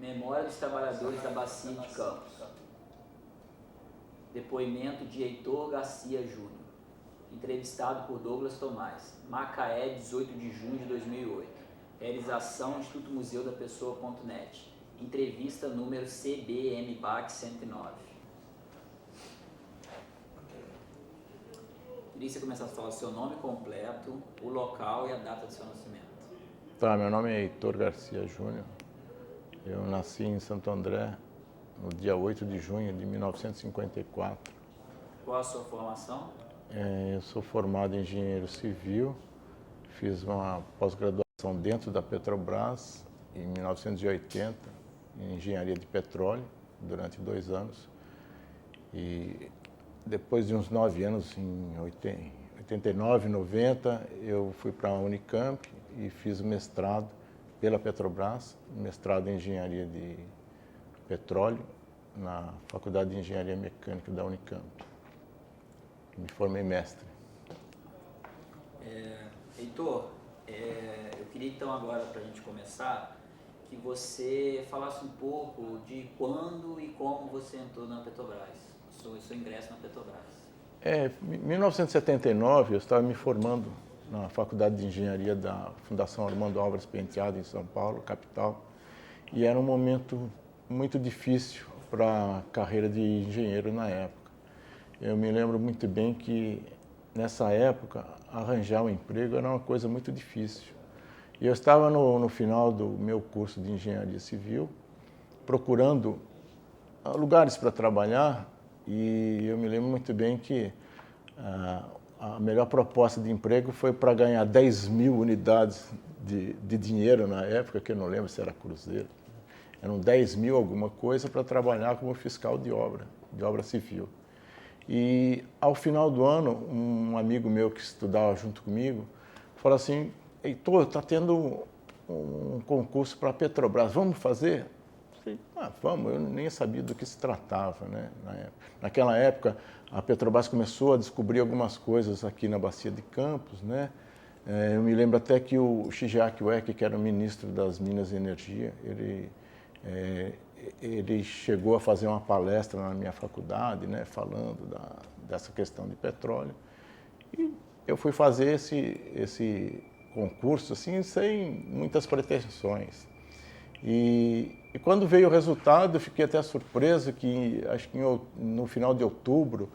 Memória dos Trabalhadores da Bacia de Campos. Depoimento de Heitor Garcia Júnior. Entrevistado por Douglas Tomás. Macaé, 18 de junho de 2008. Realização Instituto Museu da Pessoa.net. Entrevista número CBMBAC 109. Queria que você começasse a falar o seu nome completo, o local e a data do seu nascimento. Tá, meu nome é Heitor Garcia Júnior. Eu nasci em Santo André no dia 8 de junho de 1954. Qual a sua formação? Eu sou formado em engenheiro civil, fiz uma pós-graduação dentro da Petrobras em 1980, em engenharia de petróleo, durante 2 anos. E depois de uns 9 anos, em 89, 90, eu fui para a Unicamp e fiz o mestrado pela Petrobras, mestrado em engenharia de petróleo, na Faculdade de Engenharia Mecânica da Unicamp. Me formei mestre. Heitor, eu queria então agora, para a gente começar, que você falasse um pouco de quando e como você entrou na Petrobras, seu ingresso na Petrobras. Em 1979, eu estava me formando na Faculdade de Engenharia da Fundação Armando Álvares Penteado, em São Paulo, capital, e era um momento muito difícil para a carreira de engenheiro na época. Eu me lembro muito bem que, nessa época, arranjar um emprego era uma coisa muito difícil. E eu estava no final do meu curso de engenharia civil, procurando lugares para trabalhar, e eu me lembro muito bem que a melhor proposta de emprego foi para ganhar 10 mil unidades de dinheiro na época, que eu não lembro se era cruzeiro. Eram 10 mil alguma coisa para trabalhar como fiscal de obra civil. E ao final do ano, um amigo meu que estudava junto comigo falou assim: Heitor, está tendo um concurso para a Petrobras, vamos fazer? Eu falei, vamos, eu nem sabia do que se tratava, né? Naquela época, a Petrobras começou a descobrir algumas coisas aqui na Bacia de Campos, né? Eu me lembro até que o Shigeaki Ueki, que era o ministro das Minas e Energia, ele chegou a fazer uma palestra na minha faculdade, né, falando dessa questão de petróleo. E eu fui fazer esse concurso assim, sem muitas pretensões. E quando veio o resultado, eu fiquei até surpreso que, acho que no final de outubro,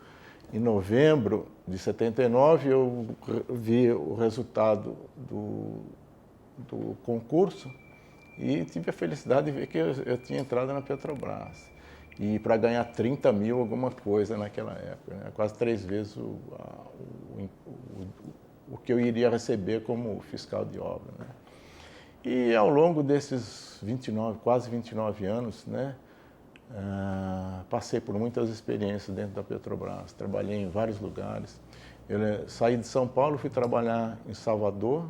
em novembro de 79, eu vi o resultado do concurso e tive a felicidade de ver que eu tinha entrado na Petrobras. E para ganhar 30 mil alguma coisa naquela época, né? Quase 3 vezes o que eu iria receber como fiscal de obra, né? E ao longo desses quase 29 anos, né, passei por muitas experiências dentro da Petrobras, trabalhei em vários lugares. Eu saí de São Paulo, fui trabalhar em Salvador,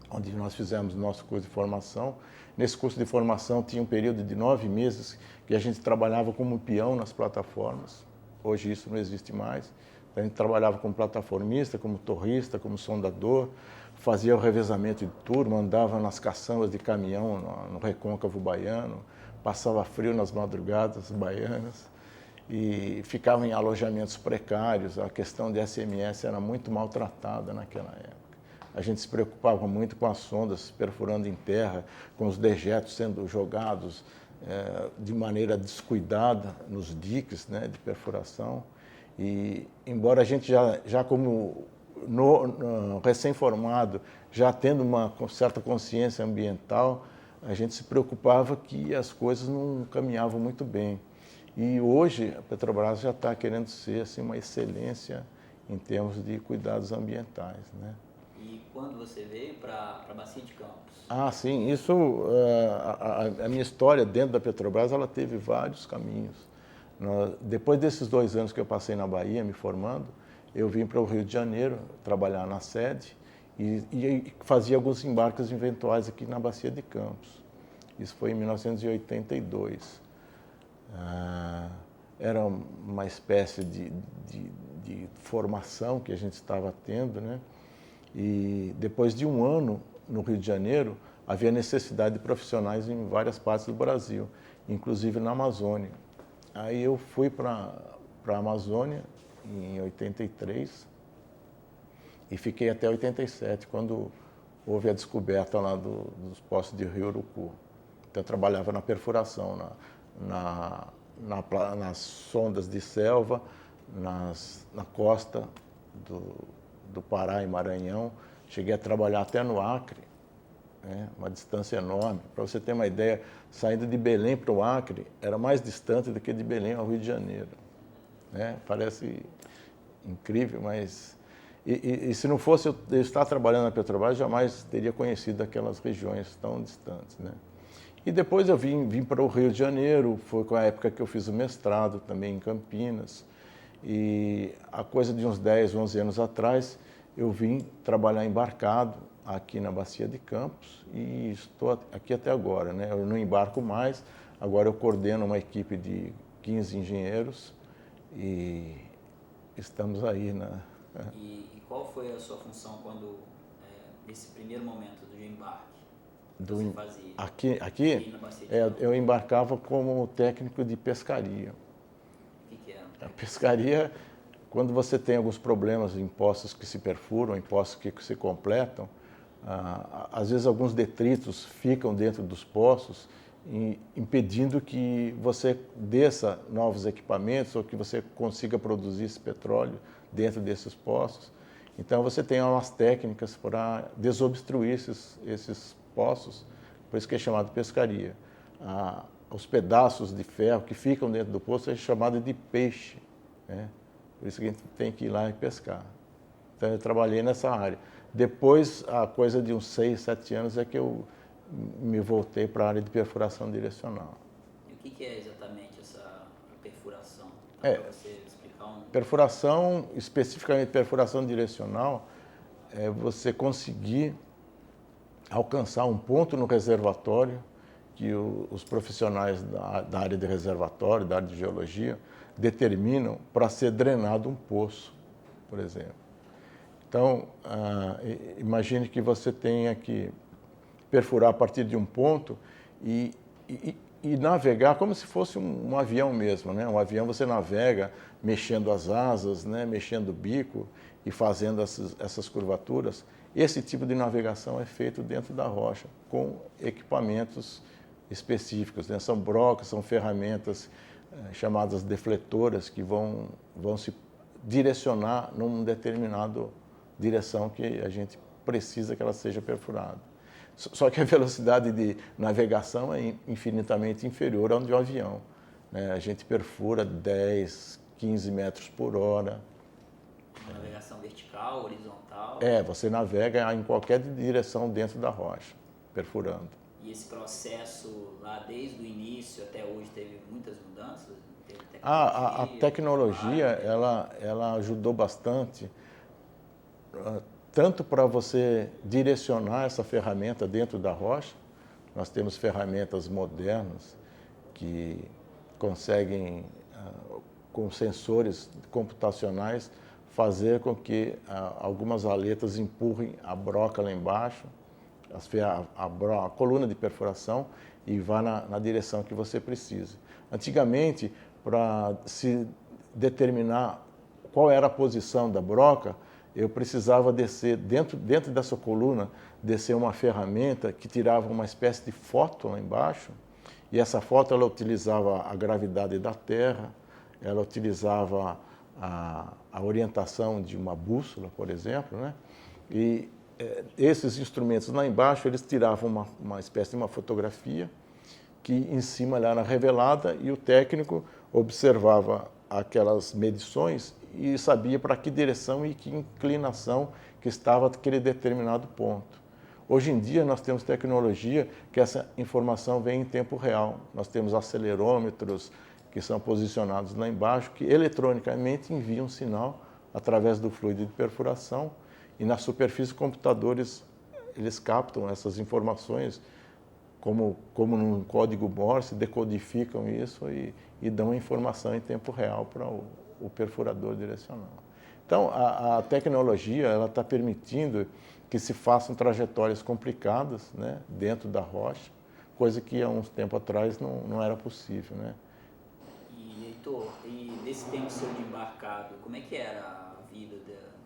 onde nós fizemos nosso curso de formação. Nesse curso de formação tinha um período de 9 meses que a gente trabalhava como peão nas plataformas. Hoje isso não existe mais. A gente trabalhava como plataformista, como torrista, como sondador, fazia o revezamento de turma, andava nas caçambas de caminhão no recôncavo baiano, passava frio nas madrugadas baianas e ficava em alojamentos precários. A questão de SMS era muito maltratada naquela época. A gente se preocupava muito com as sondas perfurando em terra, com os dejetos sendo jogados de maneira descuidada nos diques, né, de perfuração. E embora a gente já como recém-formado, já tendo uma certa consciência ambiental, a gente se preocupava que as coisas não caminhavam muito bem. E hoje a Petrobras já está querendo ser assim, uma excelência em termos de cuidados ambientais, né? E quando você veio para a Bacia de Campos? Sim, isso, a minha história dentro da Petrobras, ela teve vários caminhos. Depois desses 2 anos que eu passei na Bahia, me formando, eu vim para o Rio de Janeiro trabalhar na sede e fazia alguns embarques eventuais aqui na Bacia de Campos. Isso foi em 1982. Era uma espécie de formação que a gente estava tendo, né? E depois de 1 ano no Rio de Janeiro, havia necessidade de profissionais em várias partes do Brasil, inclusive na Amazônia. Aí eu fui para a Amazônia em 83 e fiquei até 87, quando houve a descoberta lá dos poços de Rio Urucu. Então eu trabalhava na perfuração, nas sondas de selva, na costa do Pará e Maranhão. Cheguei a trabalhar até no Acre, né, uma distância enorme. Para você ter uma ideia, saindo de Belém para o Acre, era mais distante do que de Belém ao Rio de Janeiro. Né? Parece incrível, mas... E se não fosse eu estar trabalhando na Petrobras, jamais teria conhecido aquelas regiões tão distantes. Né? E depois eu vim para o Rio de Janeiro, foi com a época que eu fiz o mestrado também em Campinas. E a coisa de uns 10, 11 anos atrás, eu vim trabalhar embarcado aqui na Bacia de Campos e estou aqui até agora. Né? Eu não embarco mais, agora eu coordeno uma equipe de 15 engenheiros e estamos aí na... E qual foi a sua função quando, nesse primeiro momento do embarque? Você fazia? Aqui eu embarcava como técnico de pescaria. O que era? A pescaria, quando você tem alguns problemas em poços que se perfuram, em poços que se completam, às vezes alguns detritos ficam dentro dos poços, impedindo que você desça novos equipamentos ou que você consiga produzir esse petróleo dentro desses poços. Então você tem umas técnicas para desobstruir esses poços, por isso que é chamado de pescaria. Os pedaços de ferro que ficam dentro do poço é chamado de peixe, né? Por isso que a gente tem que ir lá e pescar. Então eu trabalhei nessa área. Depois, a coisa de uns 6, 7 anos é que eu me voltei para a área de perfuração direcional. E o que é exatamente essa perfuração? Para você explicar Perfuração, especificamente perfuração direcional, é você conseguir alcançar um ponto no reservatório que os profissionais da área de reservatório, da área de geologia, determinam para ser drenado um poço, por exemplo. Então, imagine que você tenha que perfurar a partir de um ponto e navegar como se fosse um avião mesmo, né? Um avião você navega mexendo as asas, né? Mexendo o bico e fazendo essas curvaturas. Esse tipo de navegação é feito dentro da rocha com equipamentos específicos, né? São brocas, são ferramentas chamadas defletoras que vão se direcionar numa determinada direção que a gente precisa que ela seja perfurada. Só que a velocidade de navegação é infinitamente inferior à de um avião, né? A gente perfura 10, 15 metros por hora. Uma navegação vertical, horizontal? Você navega em qualquer direção dentro da rocha, perfurando. E esse processo lá desde o início até hoje teve muitas mudanças? Teve a tecnologia ela ajudou bastante, tanto para você direcionar essa ferramenta dentro da rocha. Nós temos ferramentas modernas que conseguem, com sensores computacionais, fazer com que algumas aletas empurrem a broca lá embaixo, a coluna de perfuração, e vá na direção que você precisa. Antigamente, para se determinar qual era a posição da broca, eu precisava descer, dentro dessa coluna, descer uma ferramenta que tirava uma espécie de foto lá embaixo, e essa foto ela utilizava a gravidade da Terra, ela utilizava a orientação de uma bússola, por exemplo, né? E esses instrumentos lá embaixo, eles tiravam uma espécie de uma fotografia que em cima ela era revelada e o técnico observava aquelas medições e sabia para que direção e que inclinação que estava aquele determinado ponto. Hoje em dia nós temos tecnologia que essa informação vem em tempo real. Nós temos acelerômetros que são posicionados lá embaixo, que eletronicamente enviam um sinal através do fluido de perfuração, e na superfície computadores eles captam essas informações como num código Morse, decodificam isso e dão a informação em tempo real para o perfurador direcional. Então, a tecnologia ela está permitindo que se façam trajetórias complicadas, né, dentro da rocha, coisa que há uns tempo atrás não era possível, né? E, Heitor, e nesse tempo seu de embarcado, como é que era a vida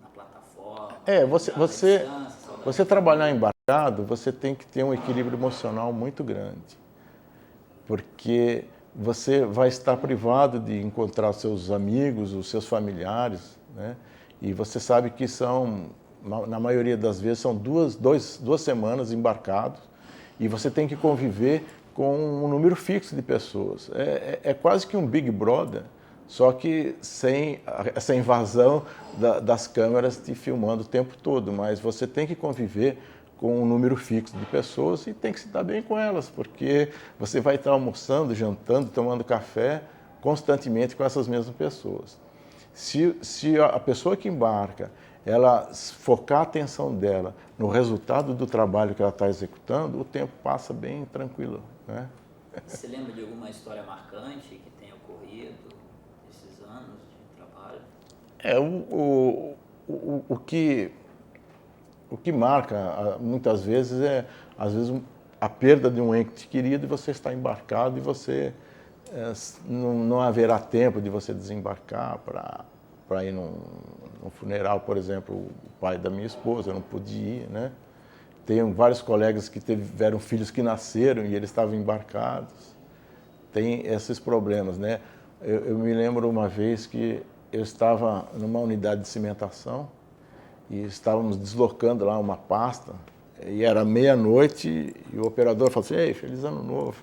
na plataforma? Você trabalhar embarcado, você tem que ter um equilíbrio emocional muito grande, porque você vai estar privado de encontrar os seus amigos, os seus familiares, né? E você sabe que na maioria das vezes, são duas semanas embarcados e você tem que conviver com um número fixo de pessoas. É quase que um Big Brother, só que sem essa invasão das câmeras te filmando o tempo todo, mas você tem que conviver com um número fixo de pessoas e tem que se dar bem com elas, porque você vai estar almoçando, jantando, tomando café constantemente com essas mesmas pessoas. Se a pessoa que embarca, ela focar a atenção dela no resultado do trabalho que ela está executando, o tempo passa bem tranquilo, né? Você lembra de alguma história marcante que tenha ocorrido nesses anos de trabalho? O que marca muitas vezes a perda de um ente querido e você está embarcado e você não haverá tempo de você desembarcar para ir num funeral, por exemplo, o pai da minha esposa, eu não pude ir, né? Tenho vários colegas que tiveram filhos que nasceram e eles estavam embarcados. Tem esses problemas, né? Eu me lembro uma vez que eu estava numa unidade de cimentação e estávamos deslocando lá uma pasta e era meia-noite e o operador falou assim: "Ei, feliz ano novo."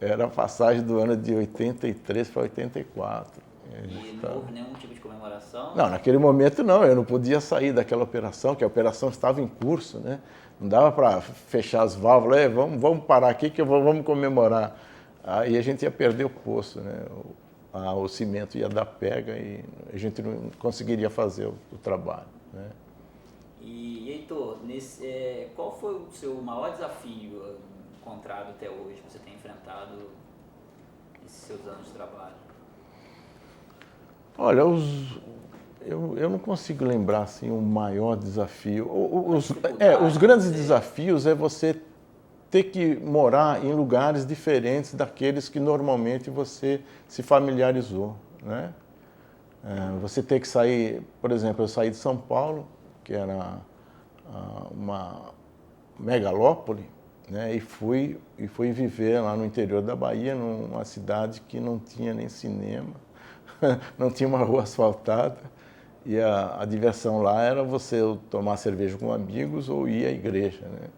Era a passagem do ano de 83 para 84. E não houve nenhum tipo de comemoração? Não, naquele momento não, eu não podia sair daquela operação, que a operação estava em curso, né? Não dava para fechar as válvulas, vamos parar aqui que vamos comemorar. Aí a gente ia perder o poço, né? O cimento ia dar pega e a gente não conseguiria fazer o trabalho, né? E Heitor, qual foi o seu maior desafio encontrado até hoje, que você tem enfrentado nesses seus anos de trabalho? Olha, eu não consigo lembrar assim o maior desafio. Os grandes desafios é você ter que morar em lugares diferentes daqueles que normalmente você se familiarizou, né? Você ter que sair, por exemplo, eu saí de São Paulo, que era uma megalópole, né? E fui viver lá no interior da Bahia, numa cidade que não tinha nem cinema, não tinha uma rua asfaltada, e a diversão lá era você tomar cerveja com amigos ou ir à igreja, né?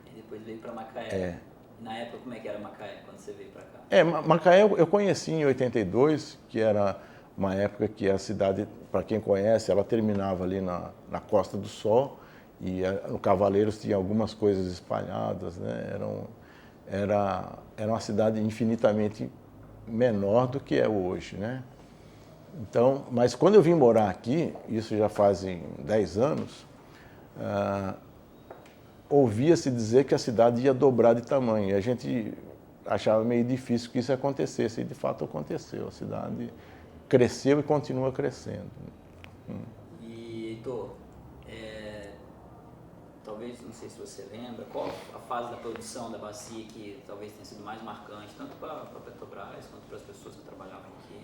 E depois veio para Macaé. Na época, como é que era Macaé, quando você veio para cá? Macaé eu conheci em 82, que era uma época que a cidade, para quem conhece, ela terminava ali na Costa do Sol, e no Cavaleiros tinha algumas coisas espalhadas, né? Era uma cidade infinitamente menor do que é hoje, né? Então, mas quando eu vim morar aqui, isso já fazem 10 anos, ouvia-se dizer que a cidade ia dobrar de tamanho. E a gente achava meio difícil que isso acontecesse, e de fato aconteceu. A cidade cresceu e continua crescendo. E, Heitor, talvez, não sei se você lembra, qual a fase da produção da bacia que talvez tenha sido mais marcante, tanto para a Petrobras quanto para as pessoas que trabalhavam aqui?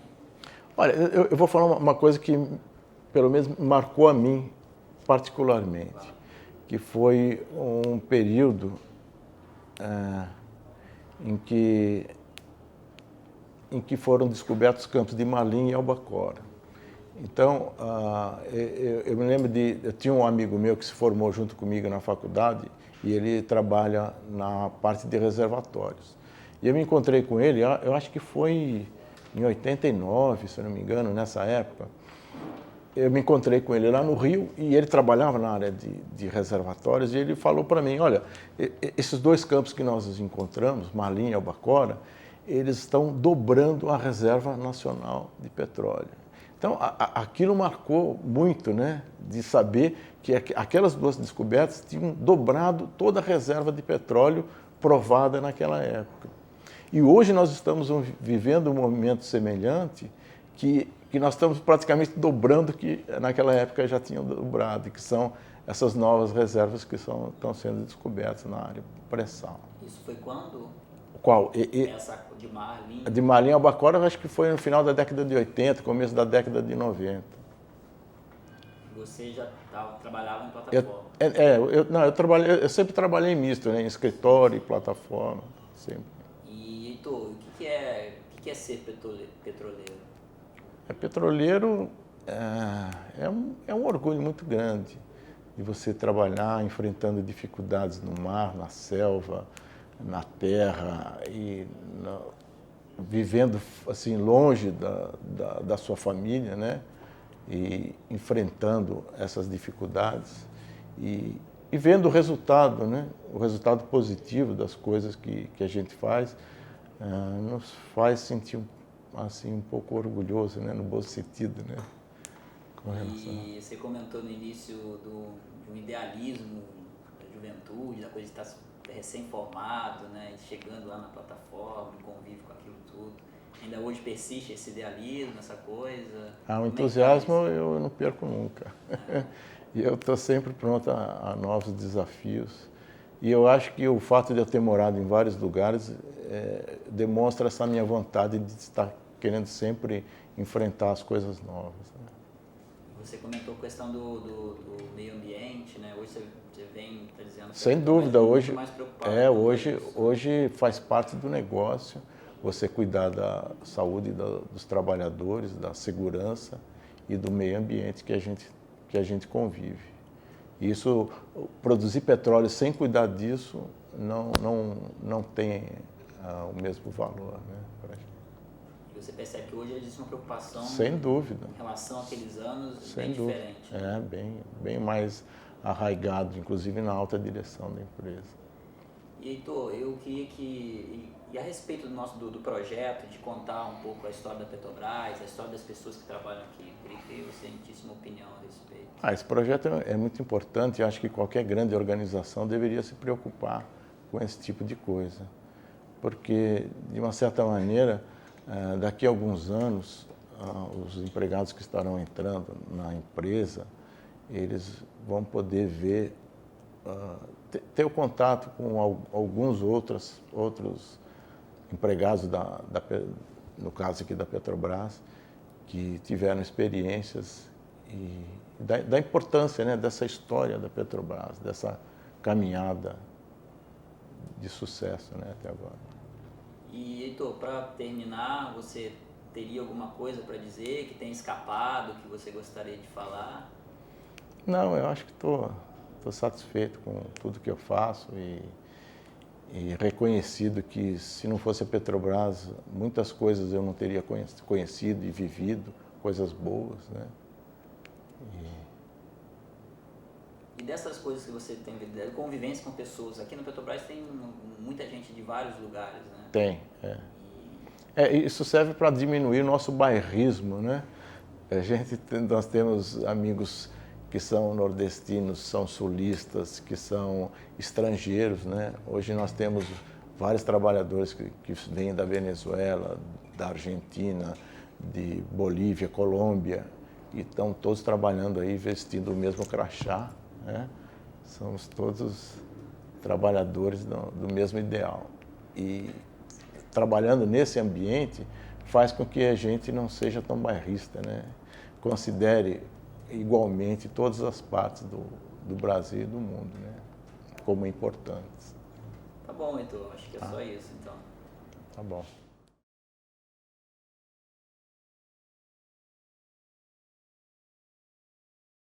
Olha, eu vou falar uma coisa que, pelo menos, marcou a mim particularmente, que foi um período em que foram descobertos campos de Malim e Albacora. Então, eu me lembro eu tinha um amigo meu que se formou junto comigo na faculdade e ele trabalha na parte de reservatórios. E eu me encontrei com ele, eu acho que foi em 89, se eu não me engano, nessa época. Eu me encontrei com ele lá no Rio e ele trabalhava na área de reservatórios e ele falou para mim: olha, esses dois campos que nós encontramos, Malim e Albacora, eles estão dobrando a reserva nacional de petróleo. Então, aquilo marcou muito, né, de saber que aquelas duas descobertas tinham dobrado toda a reserva de petróleo provada naquela época. E hoje nós estamos vivendo um momento semelhante, que nós estamos praticamente dobrando que naquela época já tinham dobrado, que são essas novas reservas que estão sendo descobertas na área pré-sal. Isso foi quando? Qual? Essa de Marlim? A de Marlim Albacora, eu acho que foi no final da década de 80, começo da década de 90. Você já trabalhava em plataforma? Eu sempre trabalhei misto, né? Em escritório e plataforma, sempre. E, Heitor, o que é ser petroleiro? Petroleiro é um orgulho muito grande de você trabalhar enfrentando dificuldades no mar, na selva, na terra e vivendo assim longe da sua família, né? E enfrentando essas dificuldades e vendo o resultado, né? O resultado positivo das coisas que a gente faz nos faz sentir assim um pouco orgulhoso, né? No bom sentido, né? E você comentou no início de um idealismo da juventude, da coisa de estar recém-formado, né? Chegando lá na plataforma, convive com aquilo tudo. Ainda hoje persiste esse idealismo, essa coisa? O entusiasmo eu não perco nunca. E eu estou sempre pronto a novos desafios. E eu acho que o fato de eu ter morado em vários lugares demonstra essa minha vontade de estar querendo sempre enfrentar as coisas novas. Né? Você comentou a questão do meio ambiente, né? Hoje você vem dizendo... Sem dúvida, hoje, mais preocupado hoje faz parte do negócio você cuidar da saúde dos trabalhadores, da segurança e do meio ambiente que a gente convive. Isso, produzir petróleo sem cuidar disso não tem o mesmo valor, né, pra gente. E você percebe que hoje existe uma preocupação sem dúvida. Em relação àqueles anos sem bem dúvida. diferente. Bem mais arraigado, inclusive na alta direção da empresa. E Heitor, eu queria e a respeito do projeto, de contar um pouco a história da Petrobras, a história das pessoas que trabalham aqui, eu queria que você emitisse uma opinião a respeito. Esse projeto é muito importante e acho que qualquer grande organização deveria se preocupar com esse tipo de coisa. Porque, de uma certa maneira, daqui a alguns anos, os empregados que estarão entrando na empresa, eles vão poder ver, ter o contato com alguns outros empregados, no caso aqui da Petrobras, que tiveram experiências e da importância, né, dessa história da Petrobras, dessa caminhada de sucesso, né, até agora. E, Heitor, para terminar, você teria alguma coisa para dizer que tenha escapado, que você gostaria de falar? Não, eu acho que estou satisfeito com tudo que eu faço e reconhecido que se não fosse a Petrobras, muitas coisas eu não teria conhecido e vivido, coisas boas, né? E dessas coisas que você tem vivido, convivência com pessoas, aqui na Petrobras tem muita gente de vários lugares, né? Tem, isso serve para diminuir o nosso bairrismo, né? Nós temos amigos que são nordestinos, são sulistas, que são estrangeiros, né? Hoje nós temos vários trabalhadores que vêm da Venezuela, da Argentina, de Bolívia, Colômbia, e estão todos trabalhando aí vestindo o mesmo crachá, né? Somos todos trabalhadores do mesmo ideal. E trabalhando nesse ambiente faz com que a gente não seja tão bairrista, né? Considere igualmente todas as partes do Brasil e do mundo, né, como importantes. Tá bom, Heitor, acho que é só isso, então. Tá bom.